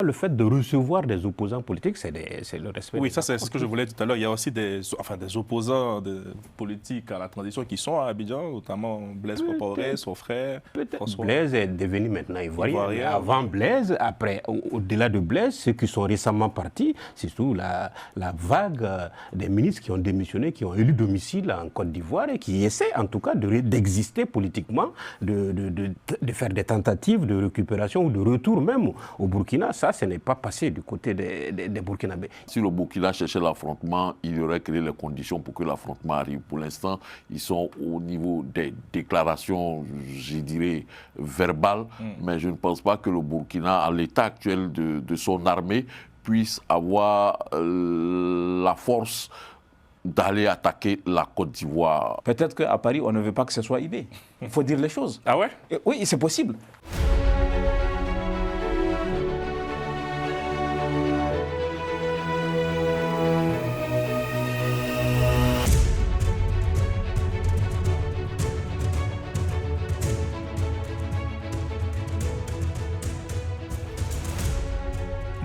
le fait de recevoir des opposants politiques, c'est le respect. Oui, ça c'est ce que je voulais dire tout à l'heure. Il y a aussi des opposants politiques à la transition qui sont à Abidjan, notamment Blaise Compaoré, son frère. Peut-être. Blaise est devenu maintenant ivoirien. Avant Blaise, après, au-delà de Blaise, ceux qui sont récemment partis, c'est surtout la vague des ministres qui ont démissionné, qui ont élu domicile en Côte d'Ivoire et qui essaient en tout cas d'exister politiquement, de faire des tentatives de récupération ou de retour même au Burkina. Ça, ce n'est pas passé du côté des Burkinabés. Si le Burkina cherchait l'affrontement, il aurait créé les conditions pour que l'affrontement arrive. Pour l'instant, ils sont au niveau des déclarations, je dirais, verbales, mais je ne pense pas que le Burkina, à l'état actuel de son armée, puisse avoir la force d'aller attaquer la Côte d'Ivoire. Peut-être qu'à Paris, on ne veut pas que ce soit IB. Il faut dire les choses. Ah ouais? Oui, c'est possible.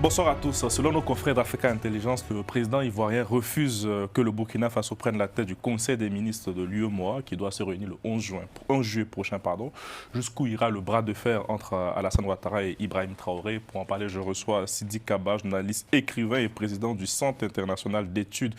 Bonsoir à tous. Selon nos confrères d'Africa Intelligence, le président ivoirien refuse que le Burkina Faso prenne la tête du Conseil des ministres de l'UEMOA qui doit se réunir le 11 juillet prochain. Jusqu'où ira le bras de fer entre Alassane Ouattara et Ibrahim Traoré. Pour en parler, je reçois Sidi Kaba, journaliste, écrivain et président du Centre international d'études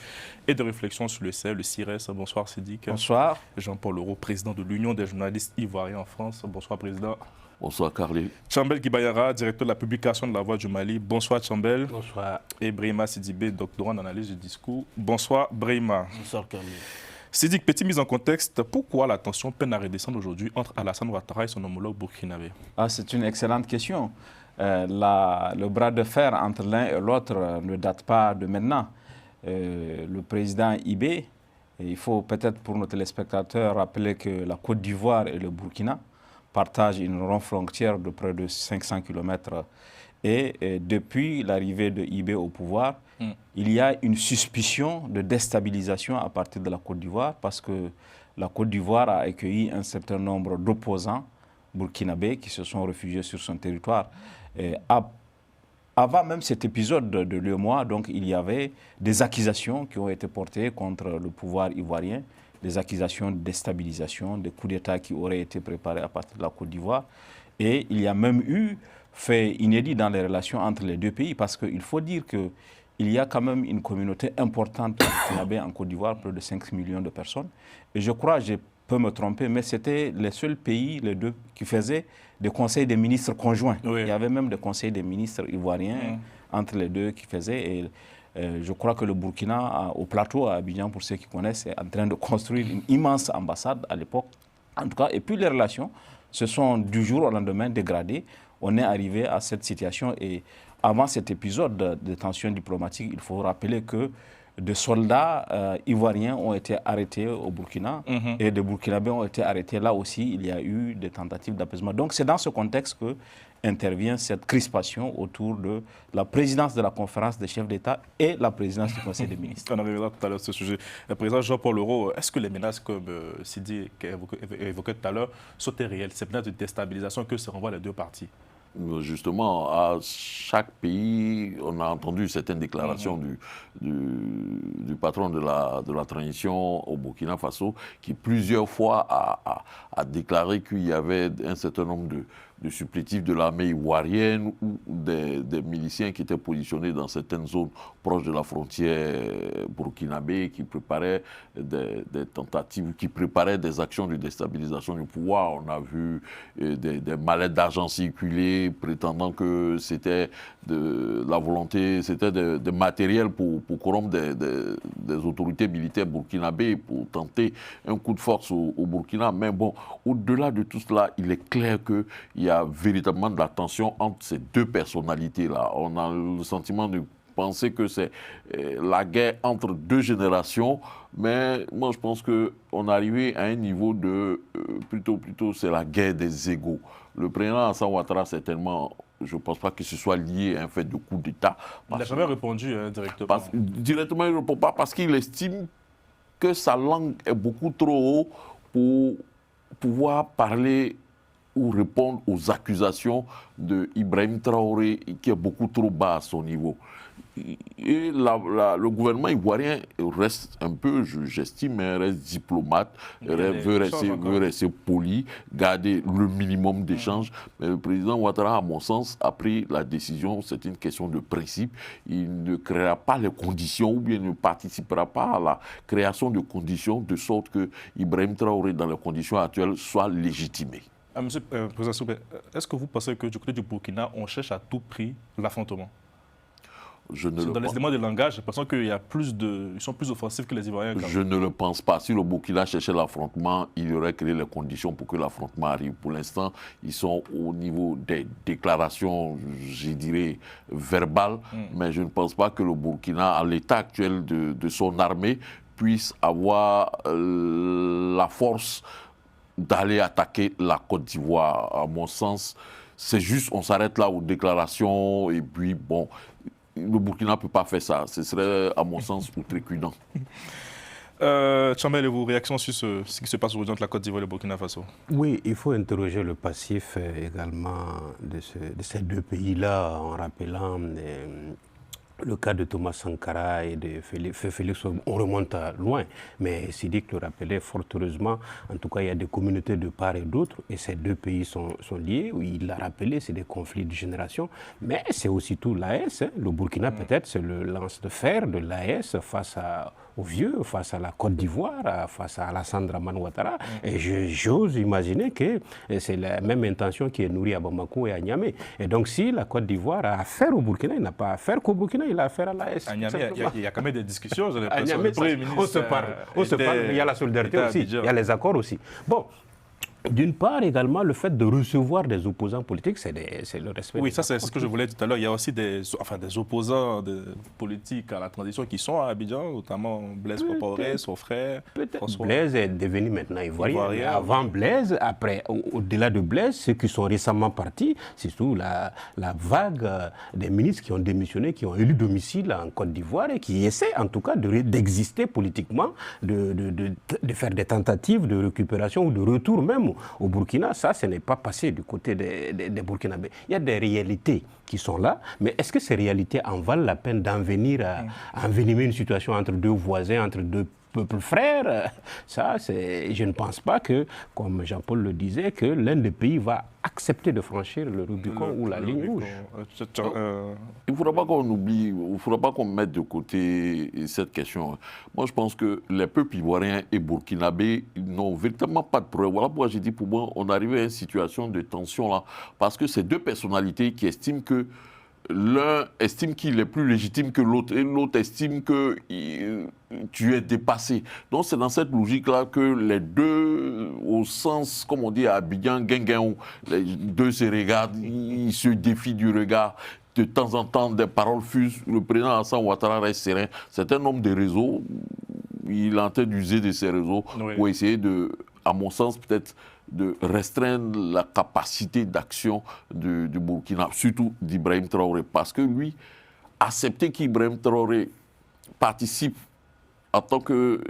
et de réflexion sur le Sahel, le CIRES. Bonsoir Sidi. Bonsoir. Jean-Paul Leroux, président de l'Union des journalistes ivoiriens en France. Bonsoir président. Bonsoir Carly. Chambel Gibayara, directeur de la publication de La Voix du Mali. Bonsoir Chambel. Bonsoir. Et Brahima Sidibé, doctorant en analyse du discours. Bonsoir Brahima. Bonsoir Carly. Sidik, petite mise en contexte, pourquoi la tension peine à redescendre aujourd'hui entre Alassane Ouattara et son homologue burkinabé? C'est une excellente question. Le bras de fer entre l'un et l'autre ne date pas de maintenant. Le président Ibé, il faut peut-être pour nos téléspectateurs rappeler que la Côte d'Ivoire et le Burkina partagent une ronde frontière de près de 500 km. Et depuis l'arrivée de Ibé au pouvoir, il y a une suspicion de déstabilisation à partir de la Côte d'Ivoire parce que la Côte d'Ivoire a accueilli un certain nombre d'opposants burkinabés qui se sont réfugiés sur son territoire. Avant même cet épisode de l'UEMOA, donc il y avait des accusations qui ont été portées contre le pouvoir ivoirien, des accusations de déstabilisation, des coups d'État qui auraient été préparés à partir de la Côte d'Ivoire. Et il y a même eu fait inédit dans les relations entre les deux pays parce qu'il faut dire qu'il y a quand même une communauté importante en Côte d'Ivoire, plus de 5 millions de personnes. Et je crois, je peux me tromper, mais c'était les seuls pays, les deux, qui faisaient des conseils des ministres conjoints. Oui. Il y avait même des conseils des ministres ivoiriens entre les deux qui faisaient. Et je crois que le Burkina, au plateau, à Abidjan, pour ceux qui connaissent, est en train de construire une immense ambassade à l'époque. En tout cas, et puis les relations se sont du jour au lendemain dégradées. On est arrivé à cette situation et avant cet épisode de tension diplomatique, il faut rappeler que des soldats ivoiriens ont été arrêtés au Burkina et des Burkinabés ont été arrêtés. Là aussi, il y a eu des tentatives d'apaisement. Donc c'est dans ce contexte que intervient cette crispation autour de la présidence de la conférence des chefs d'État et la présidence du Conseil des ministres. On avait tout à l'heure ce sujet. Le président Jean-Paul Leroux, est-ce que les menaces, comme Sidi évoquait tout à l'heure, sont réelles? Ces menaces de déstabilisation que se renvoient les deux parties? Justement, à chaque pays, on a entendu certaines déclarations du patron de la transition au Burkina Faso qui plusieurs fois a déclaré qu'il y avait un certain nombre de supplétifs de l'armée ivoirienne ou des miliciens qui étaient positionnés dans certaines zones proches de la frontière burkinabé qui préparaient des tentatives, qui préparaient des actions de déstabilisation du pouvoir. On a vu des mallettes d'argent circuler prétendant que c'était de la volonté, c'était de matériel pour corrompre des autorités militaires burkinabées pour tenter un coup de force au Burkina. Mais bon, au-delà de tout cela, il est clair qu'il y a véritablement de la tension entre ces deux personnalités-là. On a le sentiment de penser que c'est la guerre entre deux générations, mais moi je pense qu'on est arrivé à un niveau de, plutôt c'est la guerre des égaux. Le président Alassane Ouattara, certainement, je ne pense pas que ce soit lié à un fait de coup d'État. Il n'a jamais répondu directement. Directement, il ne répond pas parce qu'il estime que sa langue est beaucoup trop haute pour pouvoir parler ou répondre aux accusations de Ibrahim Traoré qui est beaucoup trop bas à son niveau. Et le gouvernement ivoirien reste un peu, j'estime, reste diplomate, veut rester poli, garder le minimum d'échanges. Mais le président Ouattara, à mon sens, a pris la décision, c'est une question de principe. Il ne créera pas les conditions ou bien ne participera pas à la création de conditions de sorte que Ibrahim Traoré, dans les conditions actuelles, soit légitimé. Monsieur le Président Soubé, est-ce que vous pensez que du côté du Burkina, on cherche à tout prix l'affrontement? Dans les éléments de langage, j'ai l'impression qu'ils sont plus offensifs que les Ivoiriens. Je ne le pense pas. Si le Burkina cherchait l'affrontement, il aurait créé les conditions pour que l'affrontement arrive. Pour l'instant, ils sont au niveau des déclarations, je dirais, verbales, mais je ne pense pas que le Burkina, à l'état actuel de son armée, puisse avoir la force d'aller attaquer la Côte d'Ivoire. À mon sens, c'est juste, on s'arrête là aux déclarations et puis bon... Le Burkina ne peut pas faire ça. Ce serait, à mon sens, outrecuidant. Tchambel, vos réactions sur ce qui se passe aujourd'hui entre la Côte d'Ivoire et le Burkina Faso? Oui, il faut interroger le passif également de ces deux pays-là en rappelant le cas de Thomas Sankara et de Félix. On remonte loin, mais Siddiq le rappelait fort heureusement. En tout cas, il y a des communautés de part et d'autre, et ces deux pays sont liés. Oui, il l'a rappelé, c'est des conflits de génération, mais c'est aussi tout l'AES. Le Burkina, peut-être, c'est le lance de fer de l'AES face aux vieux, face à la Côte d'Ivoire, face à Alassane Dramane Ouattara. Et j'ose imaginer que c'est la même intention qui est nourrie à Bamako et à Niamey. Et donc, si la Côte d'Ivoire a affaire au Burkina, il n'a pas affaire qu'au Burkina, il a affaire à l'AES. À Niamey, il y a quand même des discussions. À Niamey, on se parle. Il y a la solidarité aussi, il y a les accords aussi. Bon. D'une part, également, le fait de recevoir des opposants politiques, c'est le respect. Oui, ça, c'est ce que je voulais dire tout à l'heure. Il y a aussi des opposants politiques à la transition qui sont à Abidjan, notamment Blaise Compaoré, son frère. Peut-être Blaise est devenu maintenant ivoirien. Avant Blaise, après, au-delà de Blaise, ceux qui sont récemment partis, c'est surtout la vague des ministres qui ont démissionné, qui ont élu domicile en Côte d'Ivoire et qui essaient, en tout cas, d'exister politiquement, de faire des tentatives de récupération ou de retour même au Burkina. Ça, ce n'est pas passé du côté des Burkinabés. Il y a des réalités qui sont là, mais est-ce que ces réalités en valent la peine d'en venir à envenimer une situation entre deux voisins, entre deux peuples frères? Ça, je ne pense pas que, comme Jean-Paul le disait, que l'un des pays va accepter de franchir le Rubicon ou la ligne rouge. Il ne faudra pas qu'on oublie, il ne faudra pas qu'on mette de côté cette question. Moi, je pense que les peuples ivoiriens et burkinabés n'ont véritablement pas de problème. Voilà pourquoi j'ai dit, pour moi, on arrive à une situation de tension là. Parce que c'est deux personnalités qui estiment que l'un estime qu'il est plus légitime que l'autre et l'autre estime que tu es dépassé. Donc c'est dans cette logique-là que les deux, au sens, comme on dit à Abidjan, Guinguin, les deux se regardent, ils se défient du regard. De temps en temps, des paroles fusent. Le président Alassane Ouattara reste serein. C'est un homme de réseau. Il est en train d'user de ces réseaux pour essayer de, à mon sens, peut-être de restreindre la capacité d'action du Burkina, surtout d'Ibrahim Traoré. Parce que lui, accepter qu'Ibrahim Traoré participe en tant que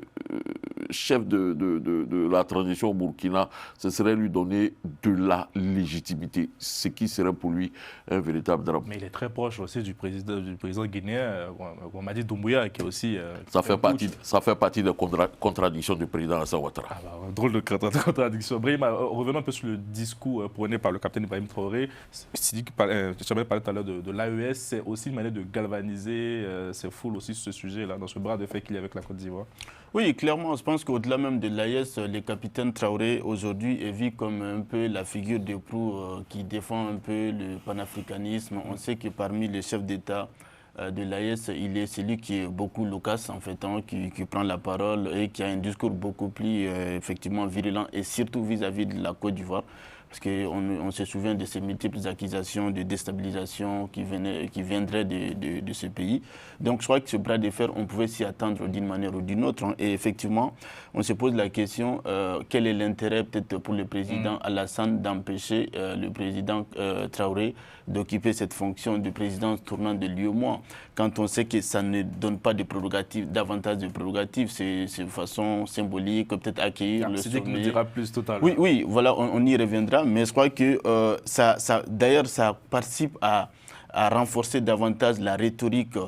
chef de la transition au Burkina, ce serait lui donner de la légitimité, ce qui serait pour lui un véritable drame. Mais il est très proche aussi du président guinéen, Mamadi Doumbouya, qui est aussi... ça fait partie des contradictions du président Alassane Ouattara. Drôle de contradiction. Brahima, revenons un peu sur le discours prôné par le capitaine Ibrahim Traoré. Tu parlais tout à l'heure de l'AES, c'est aussi une manière de galvaniser ces foules aussi sur ce sujet-là, dans ce bras de fer qu'il y a avec la Côte d'Ivoire. Oui, clairement, je pense qu'au-delà même de l'AES, le capitaine Traoré aujourd'hui est vu comme un peu la figure de proue qui défend un peu le panafricanisme. On sait que parmi les chefs d'État de l'AES, il est celui qui est beaucoup loquace en fait, qui prend la parole et qui a un discours beaucoup plus effectivement virulent et surtout vis-à-vis de la Côte d'Ivoire. Parce qu'on se souvient de ces multiples accusations de déstabilisation qui viendraient de ce pays. Donc je crois que ce bras de fer, on pouvait s'y attendre d'une manière ou d'une autre. Et effectivement, on se pose la question, quel est l'intérêt peut-être pour le président Alassane d'empêcher le président Traoré d'occuper cette fonction de présidence tournant de l'UEMOA, quand on sait que ça ne donne pas de prérogatives, davantage de prérogatives, c'est de façon symbolique, peut-être accueillir le sommet. C'est nous dira plus totalement. Oui, voilà, on y reviendra. mais je crois que d'ailleurs, ça participe à renforcer davantage la rhétorique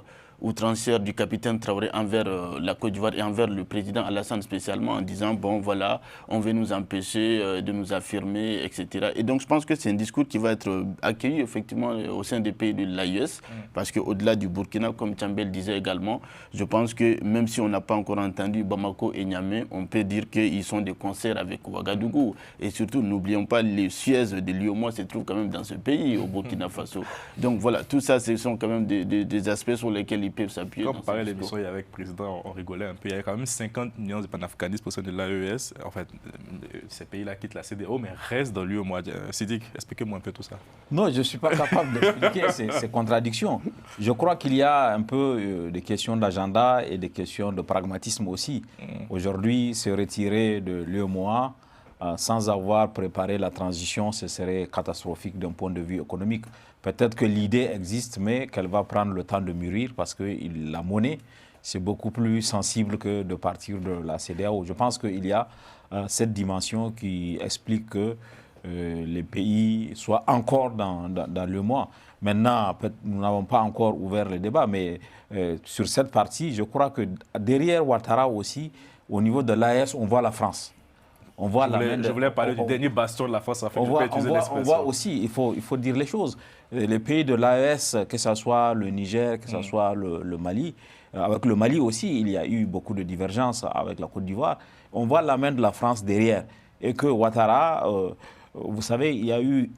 outrancière du capitaine Traoré envers la Côte d'Ivoire et envers le président Alassane spécialement, en disant, bon voilà, on veut nous empêcher de nous affirmer, etc. Et donc je pense que c'est un discours qui va être accueilli effectivement au sein des pays de l'AES, parce qu'au-delà du Burkina, comme Tchambel disait également, je pense que même si on n'a pas encore entendu Bamako et Niamey, on peut dire qu'ils sont des concerts avec Ouagadougou. Et surtout, n'oublions pas, les sièges de l'UEMOA se trouvent quand même dans ce pays, au Burkina Faso. Donc voilà, tout ça, ce sont quand même des aspects sur lesquels ils peuvent s'appuyer. Quand on parlait de l'émission avec le président, on rigolait un peu. Il y a quand même 50 millions de panafricanistes au sein de l'AES. En fait, ces pays-là quittent la CEDEAO, mais restent dans l'UEMOA. Sidique, expliquez-moi un peu tout ça. Non, je ne suis pas capable d'expliquer ces contradictions. Je crois qu'il y a un peu des questions d'agenda et des questions de pragmatisme aussi. Aujourd'hui, se retirer de l'UEMOA sans avoir préparé la transition, ce serait catastrophique d'un point de vue économique. Peut-être que l'idée existe, mais qu'elle va prendre le temps de mûrir parce que la monnaie, c'est beaucoup plus sensible que de partir de la CEDEAO. Je pense qu'il y a cette dimension qui explique que les pays soient encore dans l'UEMOA. Maintenant, nous n'avons pas encore ouvert le débat, mais sur cette partie, je crois que derrière Ouattara aussi, au niveau de l'AES, on voit la France. Je voulais parler du dernier bastion de la France. On voit aussi, il faut dire les choses. Les pays de l'AES, que ce soit le Niger, que ce soit le Mali, avec le Mali aussi, il y a eu beaucoup de divergences avec la Côte d'Ivoire. On voit la main de la France derrière. Et que Ouattara, vous savez, il y a eu,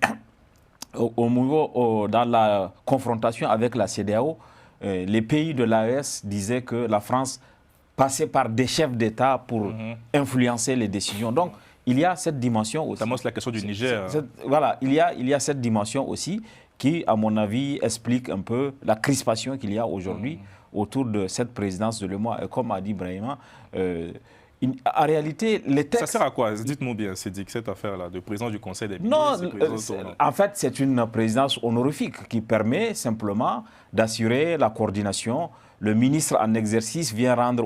dans la confrontation avec la CEDEAO, les pays de l'AES disaient que la France passer par des chefs d'État pour influencer les décisions. Donc, il y a cette dimension aussi. Notamment la question du Niger. Voilà, il y a cette dimension aussi qui, à mon avis, explique un peu la crispation qu'il y a aujourd'hui autour de cette présidence de l'UEMOA. Et comme a dit Brahima, en réalité, les textes... Ça sert à quoi? Dites-nous bien, Sidique, cette affaire-là, de président du Conseil des ministres. Non, en fait, c'est une présidence honorifique qui permet simplement d'assurer la coordination. Le ministre en exercice vient rendre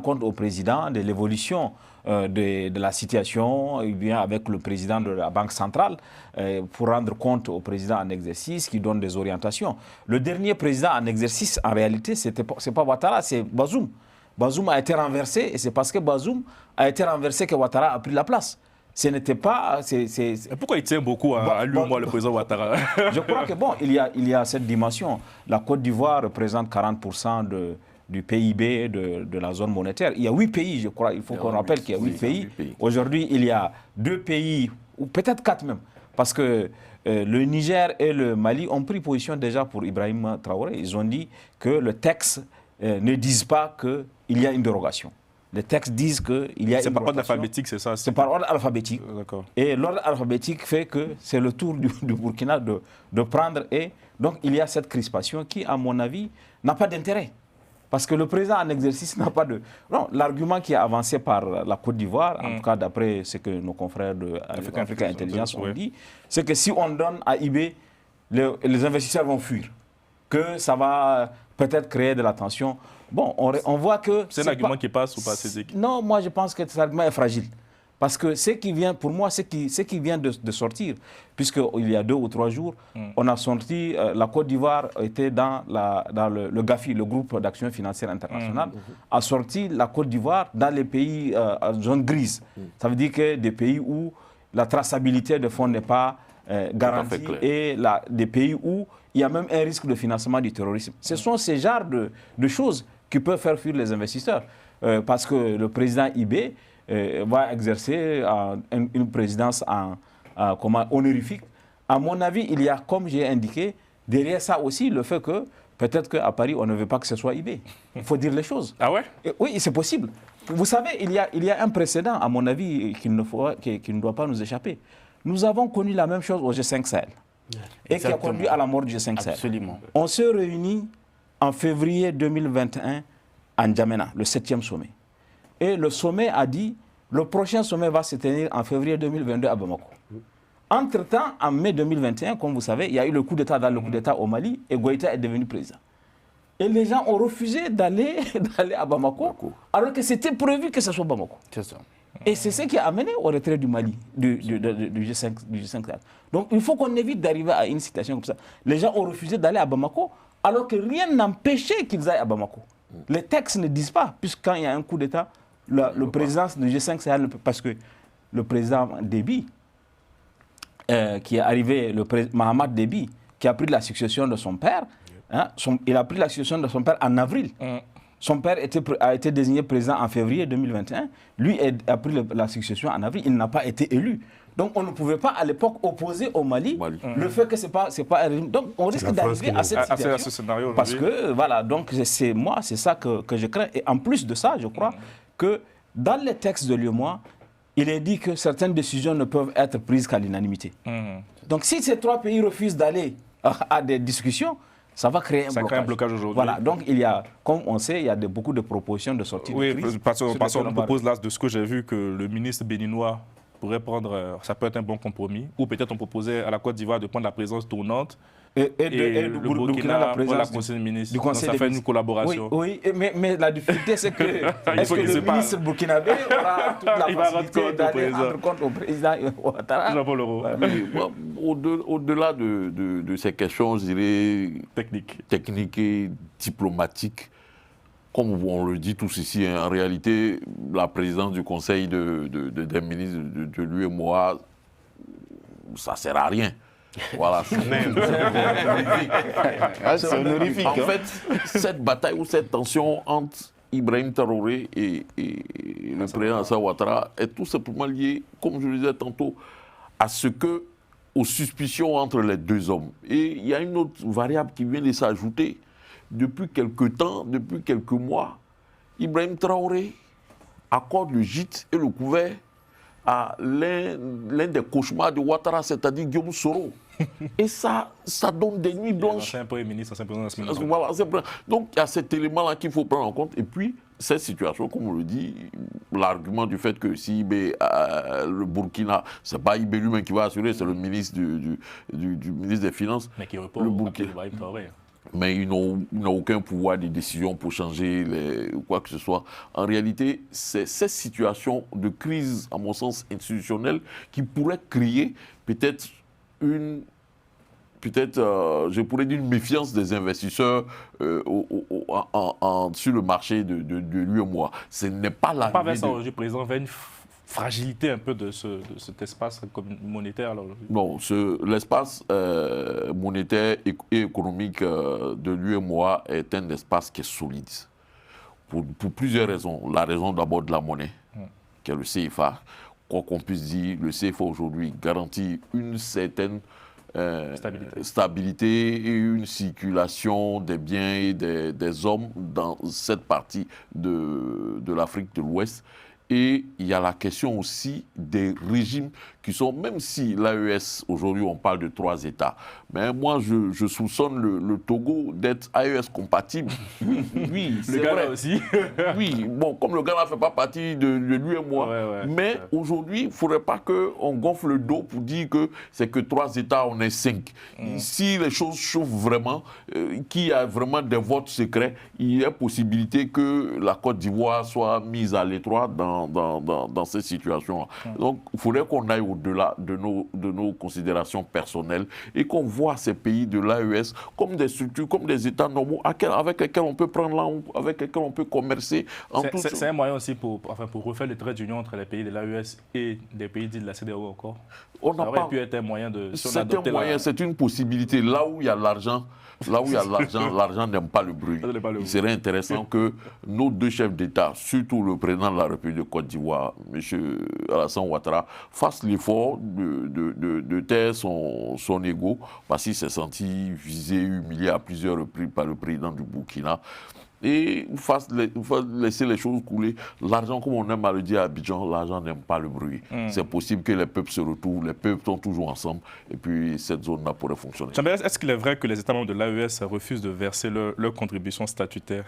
compte au président de l'évolution de la situation. Il vient avec le président de la Banque centrale pour rendre compte au président en exercice qui donne des orientations. Le dernier président en exercice, en réalité, ce n'est pas Ouattara, c'est Bazoum. Bazoum a été renversé et c'est parce que Bazoum a été renversé que Ouattara a pris la place. Ce n'était pas... Pourquoi il tient beaucoup à lui, moi, le président Ouattara? Je crois que, bon, il y a cette dimension. La Côte d'Ivoire représente 40% du PIB de la zone monétaire. Il y a 8 pays, je crois. Il faut qu'on rappelle qu'il y a 8 pays. Aujourd'hui, il y a 2 pays, ou peut-être 4 même, parce que le Niger et le Mali ont pris position déjà pour Ibrahim Traoré. Ils ont dit que le texte ne dise pas qu'il y a une dérogation. Les textes disent qu'il y a... C'est par ordre alphabétique, c'est ça? C'est par ordre alphabétique. D'accord. Et l'ordre alphabétique fait que c'est le tour du Burkina de prendre. Et donc, il y a cette crispation qui, à mon avis, n'a pas d'intérêt. Parce que le président en exercice n'a pas de... Non, l'argument qui est avancé par la Côte d'Ivoire, en tout cas d'après ce que nos confrères de Africa Intelligence ont dit, c'est que si on donne à IB, les investisseurs vont fuir. Que ça va peut-être créer de la tension. Bon, on voit que... C'est un argument qui passe ou pas, Sidique? Non, moi je pense que cet argument est fragile. Parce que ce qui vient, pour moi, ce qui vient de sortir, puisqu'il y a 2 ou 3 jours, on a sorti, la Côte d'Ivoire était dans le GAFI, le groupe d'action financière internationale, a sorti la Côte d'Ivoire dans les pays en zone grise. Ça veut dire que des pays où la traçabilité de fonds n'est pas garantie et des pays où il y a même un risque de financement du terrorisme. Ce sont ces genres de choses qui peuvent faire fuir les investisseurs. Parce que le président IB va exercer une présidence honorifique. À mon avis, il y a, comme j'ai indiqué, derrière ça aussi le fait que peut-être qu'à Paris, on ne veut pas que ce soit IB. Il faut dire les choses. Ah ouais? Oui, c'est possible. Vous savez, il y a un précédent, à mon avis, qui ne doit pas nous échapper. Nous avons connu la même chose au G5 Sahel. Et qui a conduit à la mort du G5 Sahel. Absolument. On se réunit en février 2021 à N'Djamena, le 7e sommet. Et le sommet a dit, le prochain sommet va se tenir en février 2022 à Bamako. Entre-temps, en mai 2021, comme vous savez, il y a eu le coup d'État dans le coup d'État au Mali et Goïta est devenu président. Et les gens ont refusé d'aller à Bamako, alors que c'était prévu que ce soit Bamako. C'est ça. Et c'est ce qui a amené au retrait du Mali, du G5. Donc il faut qu'on évite d'arriver à une situation comme ça. Les gens ont refusé d'aller à Bamako, alors que rien n'empêchait qu'ils aillent à Bamako. Les textes ne disent pas, puisque quand il y a un coup d'État, le président du G5 Sahel, parce que le président Déby, qui est arrivé, Mahamat Déby, qui a pris la succession de son père, hein, il a pris la succession de son père en avril. Son père a été désigné président en février 2021. Lui a pris la succession en avril. Il n'a pas été élu. Donc on ne pouvait pas à l'époque opposer au Mali le fait que c'est pas un régime. Donc on risque d'arriver à cette situation. À ce scénario parce que voilà, donc c'est ça que je crains. Et en plus de ça, je crois que dans les textes de l'UEMOA, il est dit que certaines décisions ne peuvent être prises qu'à l'unanimité. Donc si ces 3 pays refusent d'aller à des discussions, ça va créer un blocage aujourd'hui. Voilà, donc il y a, comme on sait, il y a beaucoup de propositions de sortie de crise. Oui, parce qu'on propose là, de ce que j'ai vu, que le ministre béninois pourrait prendre, ça peut être un bon compromis, ou peut-être on proposait à la Côte d'Ivoire de prendre la présidence tournante, et le Burkina la présidence du ministre. Du conseil ça fait une collaboration. Oui, mais la difficulté c'est que est-ce que le ministre burkinabé aura toute la facilité d'aller rendre compte au président Ouattara? Au-delà de ces questions, je dirais, techniques et diplomatiques, comme on le dit tous ici, en réalité, la présidence du conseil des ministres de l'UEMOA, ça ne sert à rien. Voilà, c'est honorifique. En fait, cette bataille ou cette tension entre Ibrahim Traoré et le président Alassane Ouattara est tout simplement liée, comme je le disais tantôt, aux suspicions entre les deux hommes. Et il y a une autre variable qui vient de s'ajouter. Depuis quelques temps, depuis quelques mois, Ibrahim Traoré accorde le gîte et le couvert à l'un des cauchemars de Ouattara, c'est-à-dire Guillaume Soro. Et ça donne des nuits blanches. C'est un Premier ministre, c'est un président de la Semaine. Voilà, donc il y a cet élément-là qu'il faut prendre en compte. Et puis, cette situation, comme on le dit, l'argument du fait que si le Burkina, ce n'est pas Ibé lui-même qui va assurer, c'est le ministre du ministre des Finances. Mais qui répond au Ibrahim Traoré. Mais ils n'ont aucun pouvoir de décision pour changer quoi que ce soit. En réalité, c'est cette situation de crise, à mon sens, institutionnelle, qui pourrait créer peut-être je pourrais dire une méfiance des investisseurs sur le marché de l'UEMOA. Ce n'est pas la... Pas Vincent Rouget, président, vers une fragilité un peu de cet espace monétaire. Non, l'espace monétaire et économique de l'UEMOA est un espace qui est solide. Pour plusieurs raisons. La raison d'abord de la monnaie, qui est le CFA. Quoi qu'on puisse dire, le CFA aujourd'hui garantit une certaine stabilité et une circulation des biens et des hommes dans cette partie de l'Afrique de l'Ouest. Et il y a la question aussi des régimes qui sont, même si l'AES, aujourd'hui on parle de 3 États, mais moi je soupçonne le Togo d'être AES compatible. Oui, le Ghana aussi. Oui, bon, comme le Ghana ne fait pas partie de l'UEMOA, mais aujourd'hui il ne faudrait pas qu'on gonfle le dos pour dire que c'est que 3 États, on est 5. Si les choses chauffent vraiment, qu'il y a vraiment des votes secrets, il y a possibilité que la Côte d'Ivoire soit mise à l'étroit dans ces situations-là. Donc il faudrait qu'on aille au-delà de nos considérations personnelles et qu'on voit ces pays de l'AES comme des structures, comme des États normaux avec lesquels on peut prendre avec lesquels on peut commercer. C'est un moyen aussi pour refaire le trait d'union entre les pays de l'AES et des pays dits de la CEDEAO encore. Ça aurait pu être un moyen de... C'est une possibilité. Là où il y a l'argent, l'argent n'aime pas le bruit. Il serait intéressant que nos 2 chefs d'État, surtout le président de la République de Côte d'Ivoire, M. Alassane Ouattara, fassent l'effort de taire son ego, parce qu'il s'est senti visé, humilié à plusieurs reprises par le président du Burkina. Et laisser les choses couler. L'argent, comme on aime à le dire à Abidjan, l'argent n'aime pas le bruit. C'est possible que les peuples se retrouvent, les peuples sont toujours ensemble, et puis cette zone-là pourrait fonctionner. Est-ce qu'il est vrai que les États membres de l'AES refusent de verser leur contribution statutaire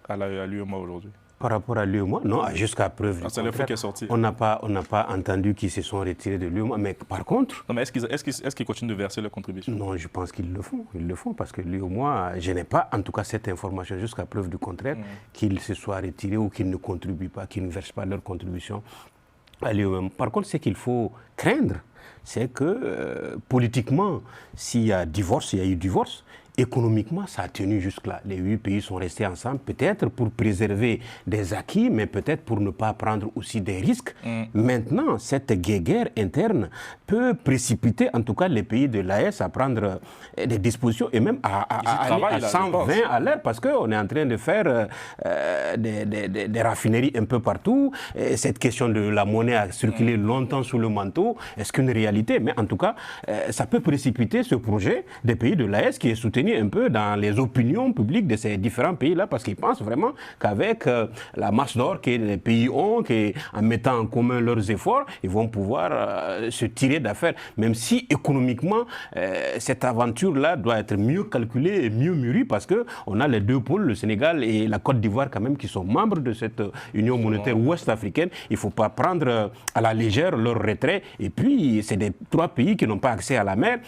à l'UEMOA aujourd'hui? Par rapport à l'UEMOA, non, jusqu'à preuve. C'est l'info qui est sortie. On n'a pas entendu qu'ils se sont retirés de l'UEMOA, mais par contre... Non, mais est-ce qu'ils continuent de verser leurs contributions? Non, je pense qu'ils le font. Ils le font parce que l'UEMOA, je n'ai pas en tout cas cette information jusqu'à preuve du contraire, qu'ils se soient retirés ou qu'ils ne contribuent pas, qu'ils ne versent pas leurs contributions à l'UEMOA. Par contre, ce qu'il faut craindre, c'est que politiquement, s'il y a divorce, il y a eu divorce. Économiquement, ça a tenu jusque-là. Les 8 pays sont restés ensemble, peut-être pour préserver des acquis, mais peut-être pour ne pas prendre aussi des risques. Maintenant, cette guerre interne peut précipiter, en tout cas, les pays de l'AES à prendre des dispositions et même à aller à 120 à l'heure, parce qu'on est en train de faire des raffineries un peu partout. Et cette question de la monnaie a circulé longtemps sous le manteau. Est-ce qu'une réalité? Mais en tout cas, ça peut précipiter ce projet des pays de l'AES qui est soutenu un peu dans les opinions publiques de ces différents pays-là, parce qu'ils pensent vraiment qu'avec la masse d'or que les pays ont, en mettant en commun leurs efforts, ils vont pouvoir se tirer d'affaire. Même si économiquement, cette aventure-là doit être mieux calculée et mieux mûrie, parce qu'on a les deux pôles, le Sénégal et la Côte d'Ivoire quand même, qui sont membres de cette Union monétaire ouest-africaine. Il ne faut pas prendre à la légère leur retrait. Et puis, c'est des 3 pays qui n'ont pas accès à la mer.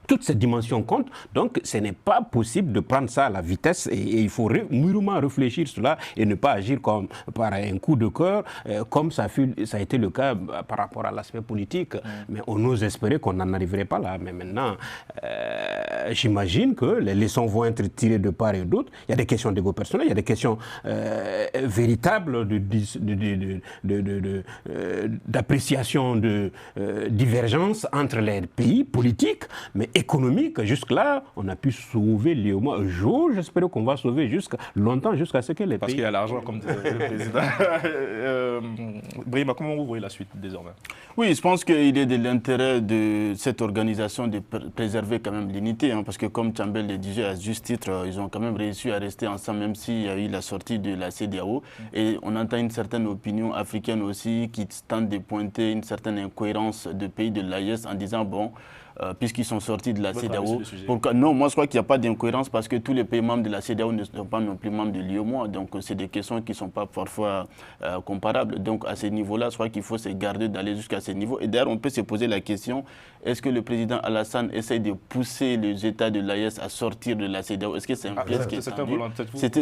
Toute cette dimension compte, donc ce n'est pas possible de prendre ça à la vitesse et il faut mûrement réfléchir sur cela et ne pas agir comme par un coup de cœur, comme ça a été le cas par rapport à l'aspect politique. Mais on ose espérer qu'on n'en arriverait pas là. Mais maintenant, j'imagine que les leçons vont être tirées de part et d'autre. Il y a des questions d'ego personnel, il y a des questions véritables d'appréciation, de divergence entre les pays politiques, mais économique, jusque-là, on a pu sauver l'UEMOA. Un jour, j'espère qu'on va sauver longtemps jusqu'à ce que les pays... Parce qu'il y a l'argent, comme disait le président. Brahima, comment vous voyez la suite désormais? Oui, je pense qu'il est de l'intérêt de cette organisation de préserver quand même l'unité, parce que comme Tchambel le disait à juste titre, ils ont quand même réussi à rester ensemble, même s'il y a eu la sortie de la CEDEAO. Et on entend une certaine opinion africaine aussi qui tente de pointer une certaine incohérence de pays de l'AES en disant, bon, puisqu'ils sont sortis de la CEDEAO. Non, moi je crois qu'il n'y a pas d'incohérence parce que tous les pays membres de la CEDEAO ne sont pas non plus membres de l'UEMOA. Donc c'est des questions qui ne sont pas parfois comparables. Donc à ce niveau-là, je crois qu'il faut se garder d'aller jusqu'à ce niveau. Et d'ailleurs, on peut se poser la question, est-ce que le président Alassane essaie de pousser les États de l'AES à sortir de la CEDEAO? Est-ce que c'est un piège qui est tendu?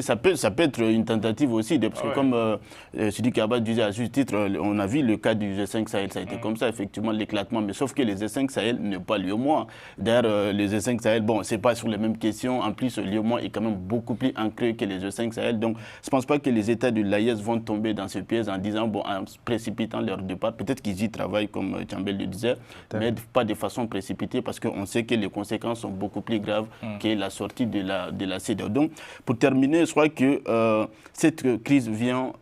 Ça peut être une tentative aussi, parce que comme Sidi Kaba disait à juste titre, on a vu le cas du G5 Sahel, ça a été comme ça, effectivement, l'éclatement. Mais sauf que les G5 Sahel ne pas l'UEMOA. D'ailleurs, les G5 Sahel, bon, c'est pas sur les mêmes questions. En plus, l'UEMOA est quand même beaucoup plus ancré que les G5 Sahel. Donc, je pense pas que les États de l'AES vont tomber dans ce piège en disant, bon, en précipitant leur départ. Peut-être qu'ils y travaillent, comme Tchambel le disait, mais pas de façon précipitée parce qu'on sait que les conséquences sont beaucoup plus graves que la sortie de la CEDEAO. Donc, pour terminer, je crois que cette crise vient,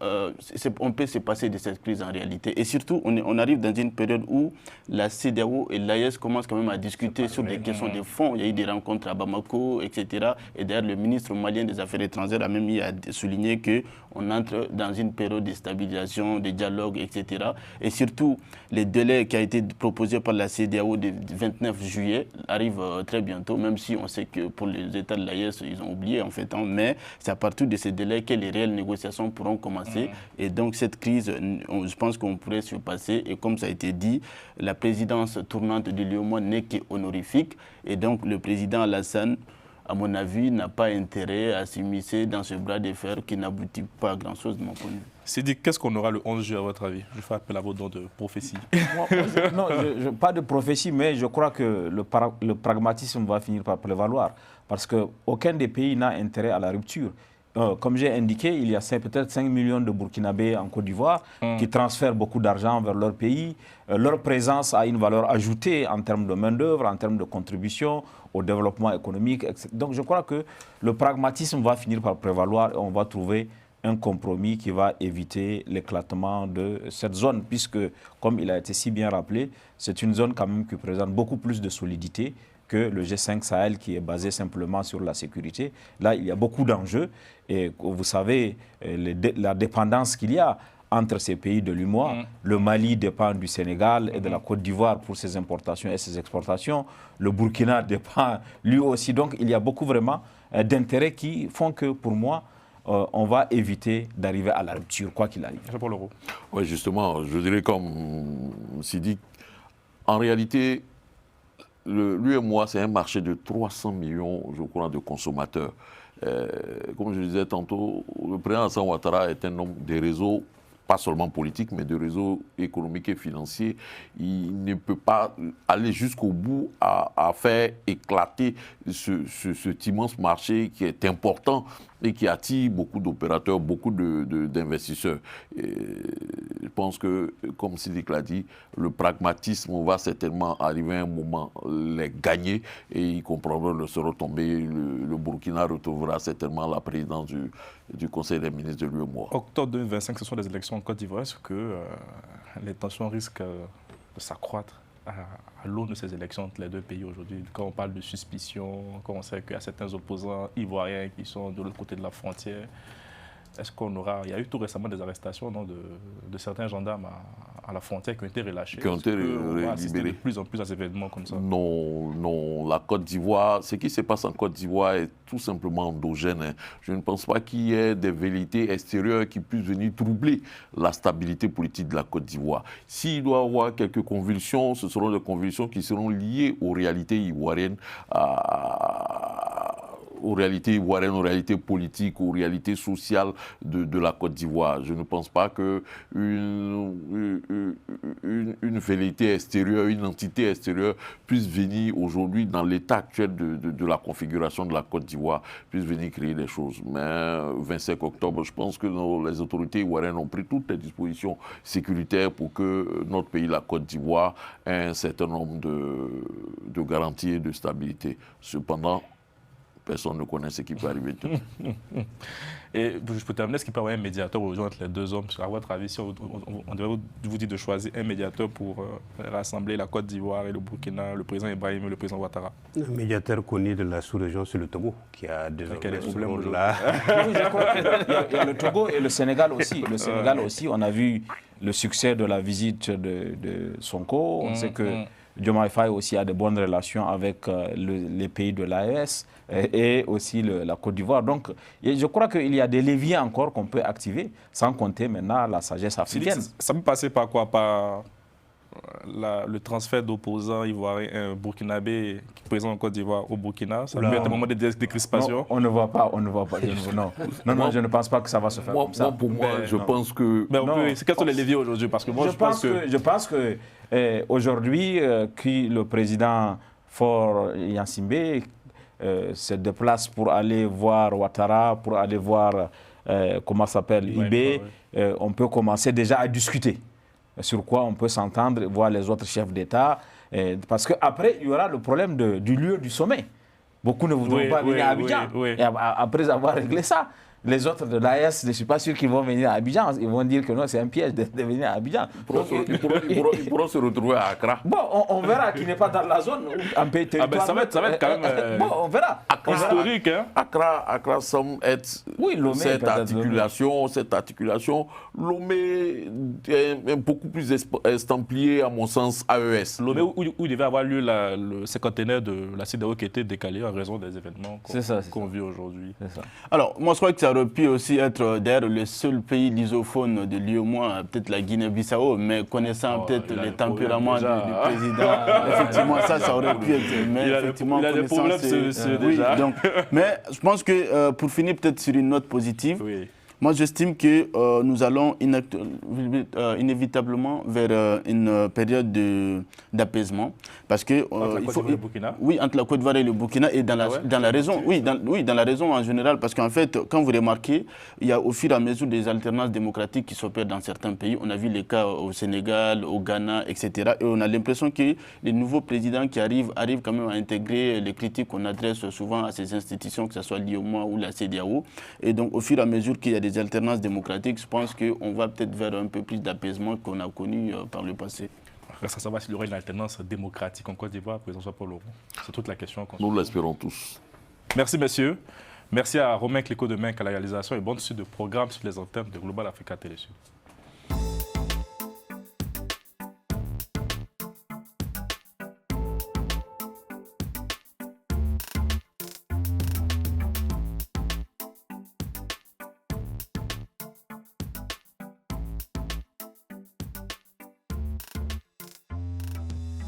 on peut se passer de cette crise en réalité. Et surtout, on arrive dans une période où la CEDEAO et l'AES commencent quand même à discuter sur des questions de fond. Il y a eu des rencontres à Bamako, etc. Et d'ailleurs, le ministre malien des Affaires étrangères a même souligné qu'on entre dans une période de stabilisation, de dialogue, etc. Et surtout, les délais qui a été proposé par la CEDEAO du 29 juillet arrivent très bientôt, même si on sait que pour les États de l'AES, ils ont oublié en fait. Mais c'est à partir de ces délais que les réelles négociations pourront commencer. Et donc, cette crise, je pense qu'on pourrait se passer. Et comme ça a été dit, la présidence tournante de l'UEMOA n'est qu'honorifique. Et donc, le président Alassane, à mon avis, n'a pas intérêt à s'immiscer dans ce bras de fer qui n'aboutit pas à grand-chose de mon point de vue. Sidi, qu'est-ce qu'on aura le 11 juillet à votre avis? Je fais appel à vos dons de prophétie. Non, pas de prophétie, mais je crois que le pragmatisme va finir par prévaloir. Parce qu'aucun des pays n'a intérêt à la rupture. Comme j'ai indiqué, il y a peut-être 5 millions de Burkinabés en Côte d'Ivoire qui transfèrent beaucoup d'argent vers leur pays. Leur présence a une valeur ajoutée en termes de main-d'œuvre, en termes de contribution au développement économique, etc. Donc je crois que le pragmatisme va finir par prévaloir et on va trouver un compromis qui va éviter l'éclatement de cette zone, puisque, comme il a été si bien rappelé, c'est une zone quand même qui présente beaucoup plus de solidité que le G5 Sahel qui est basé simplement sur la sécurité. Là, il y a beaucoup d'enjeux et vous savez la dépendance qu'il y a entre ces pays de l'UEMOA. Le Mali dépend du Sénégal et de la Côte d'Ivoire pour ses importations et ses exportations. Le Burkina dépend lui aussi. Donc, il y a beaucoup vraiment d'intérêts qui font que, pour moi, on va éviter d'arriver à la rupture, quoi qu'il arrive. Oui, justement, je dirais comme Sidi, en réalité, l'UEMOA, c'est un marché de 300 millions, je crois, de consommateurs. Comme je disais tantôt, le président Alassane Ouattara est un homme des réseaux, pas seulement politiques, mais de réseaux économiques et financiers. Il ne peut pas aller jusqu'au bout à faire éclater cet immense marché qui est important et qui attire beaucoup d'opérateurs, beaucoup d'investisseurs. Je pense que, comme Sidik l'a dit, le pragmatisme va certainement arriver à un moment les gagner et ils comprendront le retombées. Le Burkina retrouvera certainement la présidence du Conseil des ministres de l'UEMOA. Octobre 2025, ce sont des élections en Côte d'Ivoire. Est-ce que les tensions risquent de s'accroître à l'aune de ces élections entre les deux pays aujourd'hui? Quand on parle de suspicion, quand on sait qu'il y a certains opposants ivoiriens qui sont de l'autre côté de la frontière, est-ce qu'on aura... Il y a eu tout récemment des arrestations de certains gendarmes à la frontière qui ont été relâchés. Qui ont été libérés. De plus en plus à ces événements comme ça. Non, la Côte d'Ivoire, ce qui se passe en Côte d'Ivoire est tout simplement endogène. Hein. Je ne pense pas qu'il y ait des velléités extérieures qui puissent venir troubler la stabilité politique de la Côte d'Ivoire. S'il doit y avoir quelques convulsions, ce seront des convulsions qui seront liées aux réalités ivoiriennes, aux réalités ivoiriennes, aux réalités politiques, aux réalités sociales de la Côte d'Ivoire. Je ne pense pas qu'une velléité extérieure, une entité extérieure puisse venir aujourd'hui, dans l'état actuel de la configuration de la Côte d'Ivoire, puisse venir créer des choses. Mais 25 octobre, je pense que les autorités ivoiriennes ont pris toutes les dispositions sécuritaires pour que notre pays, la Côte d'Ivoire, ait un certain nombre de garanties et de stabilité. Cependant, personne ne connaît ce qui peut arriver. Et je peux terminer, est-ce qu'il peut y avoir un médiateur aujourd'hui entre les deux hommes? Parce qu'à votre avis, si on devait vous dire de choisir un médiateur pour rassembler la Côte d'Ivoire et le Burkina, le président Ibrahim et le président Ouattara? Un médiateur connu de la sous-région, c'est le Togo, qui a des problèmes là. Oui, je crois qu'il y a le Togo et le Sénégal aussi. Le Sénégal aussi, on a vu le succès de la visite de Sonko. On sait que Diomaye Faye aussi a de bonnes relations avec les pays de l'AES et aussi la Côte d'Ivoire. Donc, je crois qu'il y a des leviers encore qu'on peut activer, sans compter maintenant la sagesse africaine. Ça peut passer par quoi? Par le transfert d'opposants ivoiriens, burkinabés qui sont présents en Côte d'Ivoire au Burkina? Ça peut être un moment de décrispation? Non, on ne voit pas. Non, je ne pense pas que ça va se faire comme ça. Pour moi, je pense que... Quels sont les leviers aujourd'hui? Parce que moi, je pense que aujourd'hui, le président Faure Gnassingbé se déplace pour aller voir Ouattara, pour aller voir, comment s'appelle, Ibé, on peut commencer déjà à discuter sur quoi on peut s'entendre, voir les autres chefs d'État. Parce qu'après, il y aura le problème du lieu du sommet. Beaucoup ne voudront pas venir à Abidjan. Et après avoir réglé ça, les autres de l'AES, je ne suis pas sûr qu'ils vont venir à Abidjan. Ils vont dire que non, c'est un piège de venir à Abidjan. Ils pourront se retrouver à Accra. Bon, on verra qui n'est pas dans la zone. Ça va être quand même bon, on verra. Historique. Hein? Accra semble être cette articulation. Lomé est beaucoup plus estampillé, à mon sens, AES. Lomé, où il devait avoir lieu ces conteneurs de la CEDEAO qui étaient décalés en raison des événements qu'on vit aujourd'hui. Alors, moi, je crois que ça aurait pu aussi être d'ailleurs le seul pays lusophone de l'UEMOA, peut-être la Guinée-Bissau, mais connaissant peut-être les tempéraments du président, effectivement, ça aurait pu être. Mais effectivement, il a des problèmes, déjà. Donc, mais je pense que pour finir peut-être sur une note positive, moi j'estime que nous allons inévitablement vers une période d'apaisement. Parce que, entre la Côte d'Ivoire et le Burkina? Oui, entre la Côte d'Ivoire et le Burkina et dans la région. Oui, dans la région en général. Parce qu'en fait, quand vous remarquez, il y a au fur et à mesure des alternances démocratiques qui s'opèrent dans certains pays. On a vu les cas au Sénégal, au Ghana, etc. Et on a l'impression que les nouveaux présidents qui arrivent quand même à intégrer les critiques qu'on adresse souvent à ces institutions, que ce soit l'UEMOA ou la CEDEAO. Et donc, au fur et à mesure qu'il y a des alternances démocratiques, je pense qu'on va peut-être vers un peu plus d'apaisement qu'on a connu par le passé. Reste à savoir s'il y aura une alternance démocratique en Côte d'Ivoire, président Paul Oron. C'est toute la question. Nous l'espérons tous. Merci, messieurs. Merci à Romain Cléco de Menk à la réalisation et bonne suite de programme sur les antennes de Global Africa Télé.